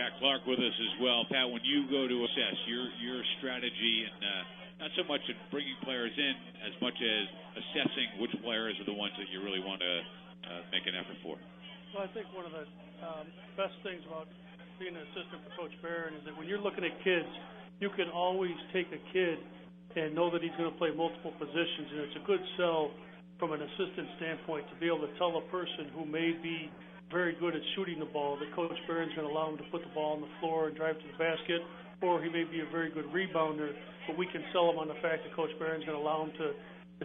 Pat Clark with us as well. Pat, when you go to assess your strategy, and not so much in bringing players in as much as assessing which players are the ones that you really want to make an effort for. Well, I think one of the best things about being an assistant for Coach Barron is that when you're looking at kids, you can always take a kid and know that he's going to play multiple positions, and it's a good sell from an assistant standpoint to be able to tell a person who may be very good at shooting the ball that Coach Barron's going to allow him to put the ball on the floor and drive to the basket, or he may be a very good rebounder, but we can sell him on the fact that Coach Barron's going to allow him to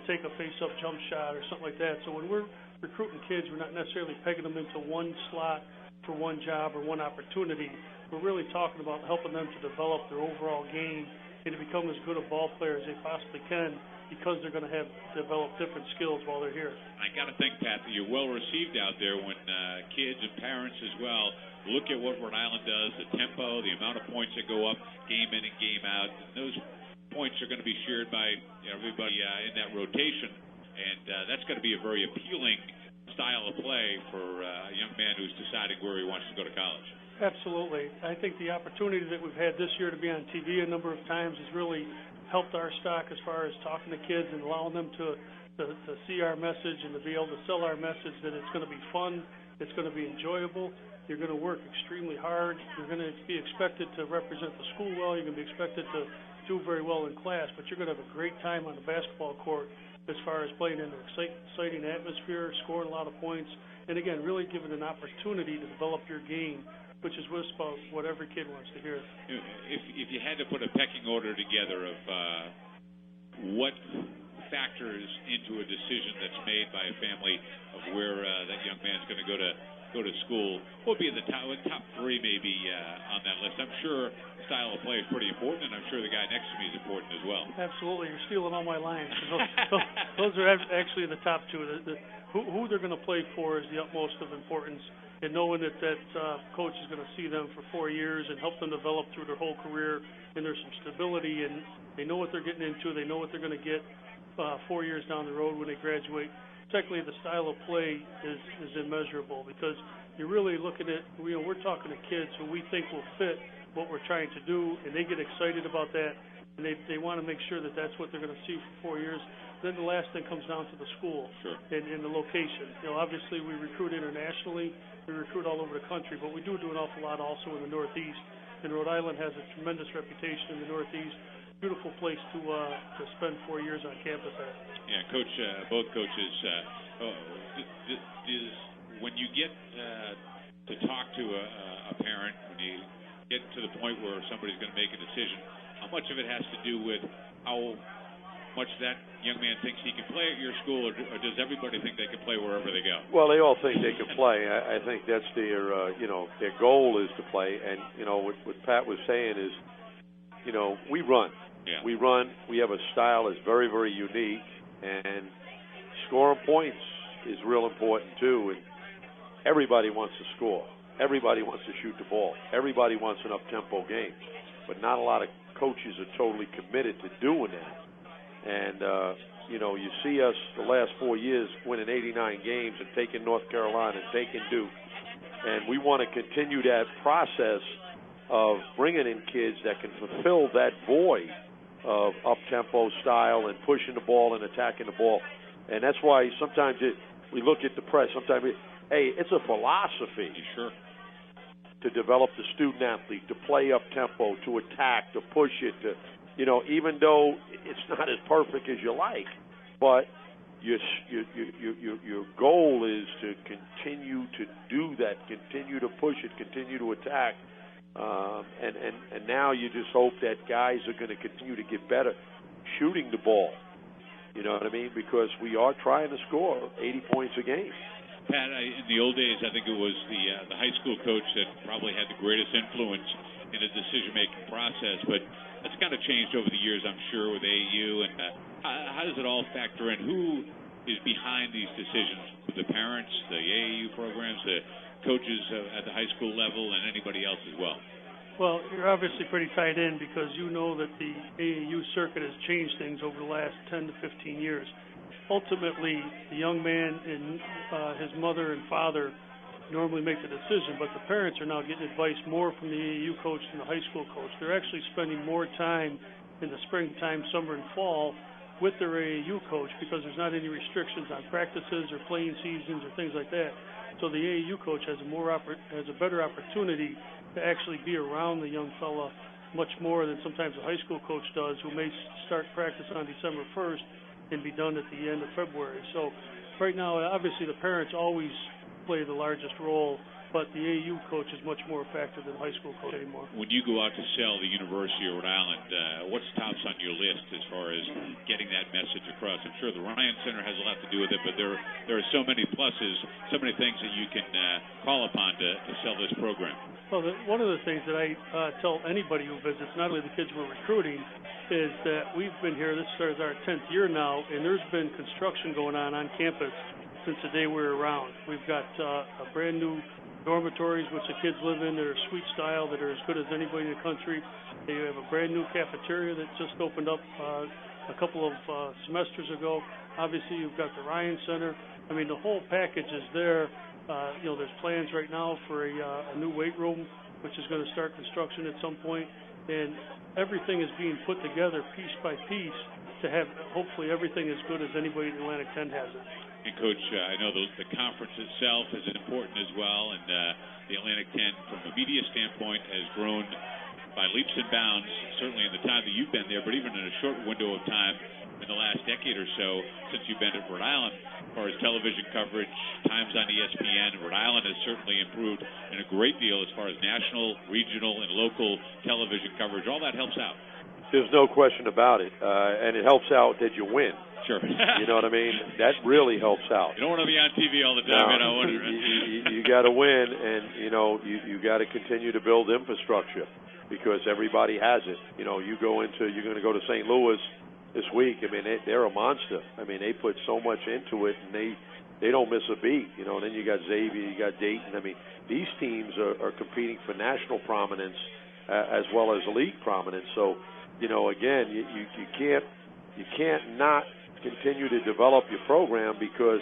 take a face-up jump shot or something like that. So when we're recruiting kids, we're not necessarily pegging them into one slot for one job or one opportunity. We're really talking about helping them to develop their overall game and to become as good a ball player as they possibly can, because they're going to have developed different skills while they're here. I got to think, Pat, that you're well received out there when kids and parents as well look at what Rhode Island does, the tempo, the amount of points that go up game in and game out. And those points are going to be shared by everybody in that rotation, and that's going to be a very appealing style of play for a young man who's deciding where he wants to go to college. Absolutely. I think the opportunity that we've had this year to be on TV a number of times has really helped our stock as far as talking to kids and allowing them to see our message and to be able to sell our message that it's going to be fun, it's going to be enjoyable, you're going to work extremely hard, you're going to be expected to represent the school well, you're going to be expected to do very well in class, but you're going to have a great time on the basketball court as far as playing in an exciting atmosphere, scoring a lot of points, and again, really giving an opportunity to develop your game, which is about what every kid wants to hear. If you had to put a pecking order together of what factors into a decision that's made by a family of where that young man's going to go to school, what would be the top three maybe on that list? I'm sure style of play is pretty important, and I'm sure the guy next to me is important as well. Absolutely. You're stealing all my lines. Those are actually the top two. Who they're going to play for is the utmost of importance, and knowing that coach is going to see them for 4 years and help them develop through their whole career, and there's some stability, and they know what they're getting into, they know what they're going to get 4 years down the road when they graduate. Secondly, the style of play is immeasurable, because you're really looking at, we're talking to kids who we think will fit what we're trying to do, and they get excited about that, and they want to make sure that that's what they're going to see for 4 years. Then the last thing comes down to the school. Sure. and the location. Obviously we recruit internationally, we recruit all over the country, but we do an awful lot also in the Northeast. And Rhode Island has a tremendous reputation in the Northeast. Beautiful place to spend 4 years on campus at. Yeah, Coach, both coaches, when you get to talk to a parent, when you get to the point where somebody's going to make a decision, how much of it has to do with how much that young man thinks he can play at your school, or does everybody think they can play wherever they go? Well, they all think they can play. I think that's their goal is to play. And, what Pat was saying is, we run. Yeah. We run. We have a style that's very, very unique. And scoring points is real important, too. And everybody wants to score. Everybody wants to shoot the ball. Everybody wants an up-tempo game. But not a lot of coaches are totally committed to doing that. And, you see us the last 4 years winning 89 games and taking North Carolina and taking Duke. And we want to continue that process of bringing in kids that can fulfill that void of up-tempo style and pushing the ball and attacking the ball. And that's why sometimes we look at the press. Sometimes, it's a philosophy. Sure. To develop the student athlete, to play up-tempo, to attack, to push it, even though it's not as perfect as you like, but your goal is to continue to do that, continue to push it, continue to attack, and now you just hope that guys are going to continue to get better shooting the ball. You know what I mean? Because we are trying to score 80 points a game. Pat, in the old days, I think it was the high school coach that probably had the greatest influence in the decision-making process, but that's kind of changed over the years, I'm sure, with AAU. And how does it all factor in? Who is behind these decisions? The parents, the AAU programs, the coaches at the high school level, and anybody else as well? Well, you're obviously pretty tied in, because you know that the AAU circuit has changed things over the last 10 to 15 years. Ultimately, the young man and his mother and father normally make the decision, but the parents are now getting advice more from the AAU coach than the high school coach. They're actually spending more time in the springtime, summer, and fall with their AAU coach because there's not any restrictions on practices or playing seasons or things like that. So the AAU coach has a better opportunity to actually be around the young fella much more than sometimes a high school coach does, who may start practice on December 1st and be done at the end of February. So right now, obviously, the parents always play the largest role, but the AAU coach is much more effective than the high school coach anymore. When you go out to sell the University of Rhode Island, what's tops on your list as far as getting that message across? I'm sure the Ryan Center has a lot to do with it, but there are so many pluses, so many things that you can call upon to sell this program. Well, one of the things that I tell anybody who visits, not only the kids we're recruiting, is that we've been here, this is our 10th year now, and there's been construction going on campus since the day we were around. We've got a brand new dormitories which the kids live in. They're suite style that are as good as anybody in the country. They have a brand new cafeteria that just opened up a couple of semesters ago. Obviously, you've got the Ryan Center. I mean, the whole package is there. There's plans right now for a new weight room, which is going to start construction at some point, and everything is being put together piece by piece to have hopefully everything as good as anybody in Atlantic 10 has it. And Coach, I know the conference itself is important as well, and the Atlantic 10 from a media standpoint has grown by leaps and bounds, certainly in the time that you've been there, but even in a short window of time in the last decade or so since you've been at Rhode Island. As far as television coverage, times on ESPN, Rhode Island has certainly improved in a great deal as far as national, regional, and local television coverage. All that helps out. There's no question about it, and it helps out that you win. Sure. You know what I mean? That really helps out. You don't want to be on TV all the time. No, you got to win, and you got to continue to build infrastructure because everybody has it. You're going to go to St. Louis this week. I mean, they're a monster. I mean, they put so much into it, and they don't miss a beat. Then you got Xavier, you got Dayton. I mean, these teams are competing for national prominence as well as elite prominence. So, again, you can't not continue to develop your program because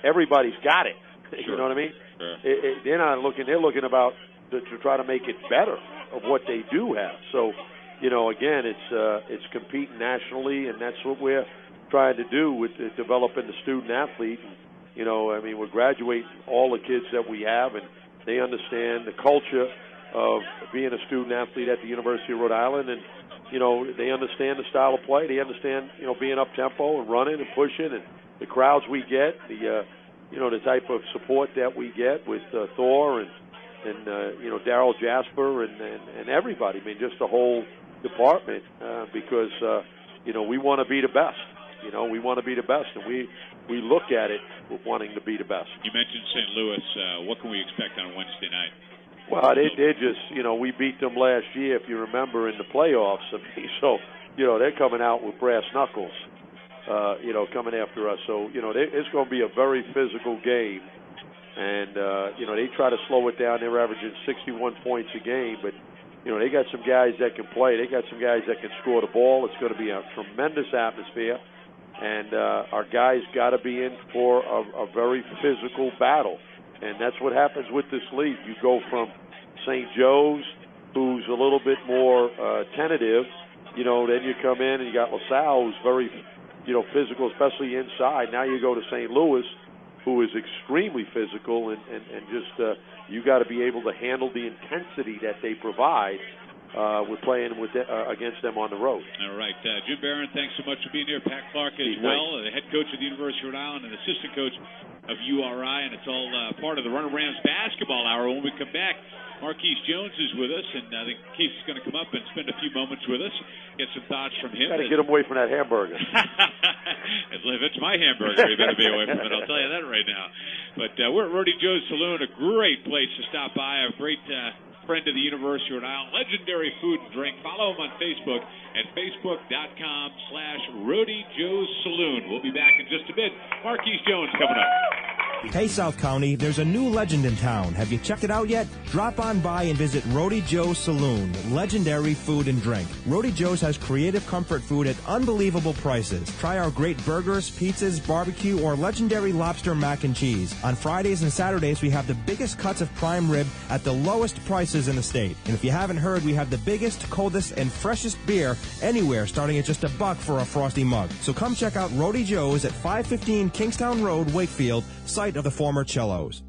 everybo's got it. Sure. You know what I mean? Sure. They're not looking. They're looking about to try to make it better of what they do have. So, again, it's competing nationally, and that's what we're trying to do with developing the student athlete. And, we're graduating all the kids that we have, and they understand the culture of being a student athlete at the University of Rhode Island, and they understand the style of play. They understand, being up tempo and running and pushing, and the crowds we get, the type of support that we get with Thor and Darryl Jasper and everybody. I mean, just the whole department because we want to be the best. We want to be the best, and we look at it with wanting to be the best. You mentioned St. Louis. What can we expect on Wednesday night? Well, they're just, we beat them last year, if you remember, in the playoffs. So, they're coming out with brass knuckles, coming after us. So, it's going to be a very physical game. And, they try to slow it down. They're averaging 61 points a game. But, they got some guys that can play. They got some guys that can score the ball. It's going to be a tremendous atmosphere. And our guys got to be in for a very physical battle. And that's what happens with this league. You go from St. Joe's, who's a little bit more tentative, then you come in and you got LaSalle, who's very, physical, especially inside. Now you go to St. Louis, who is extremely physical, and just you got to be able to handle the intensity that they provide. We're playing against them on the road. All right. Jim Barron, thanks so much for being here. Pat Clark as well, the head coach of the University of Rhode Island and assistant coach of URI, and it's all part of the Runnin' Rams basketball hour. When we come back, Marquise Jones is with us, and I think Keith's going to come up and spend a few moments with us, get some thoughts from him. Got to get him away from that hamburger. If it's my hamburger, you better be away from it. I'll tell you that right now. But we're at Rhode Joe's Saloon, a great place to stop by, a great friend of the University of Rhode Island, legendary food and drink. Follow him on Facebook at facebook.com/Rhode Joe's Saloon. We'll be back in just a bit. Marquise Jones coming up. Hey, South County, there's a new legend in town. Have you checked it out yet? Drop on by and visit Rhode Joe's Saloon, legendary food and drink. Rhode Joe's has creative comfort food at unbelievable prices. Try our great burgers, pizzas, barbecue, or legendary lobster mac and cheese. On Fridays and Saturdays, we have the biggest cuts of prime rib at the lowest prices in the state. And if you haven't heard, we have the biggest, coldest, and freshest beer anywhere, starting at just $1 for a frosty mug. So come check out Rhode Joe's at 515 Kingstown Road, Wakefield, site of the former Cellos.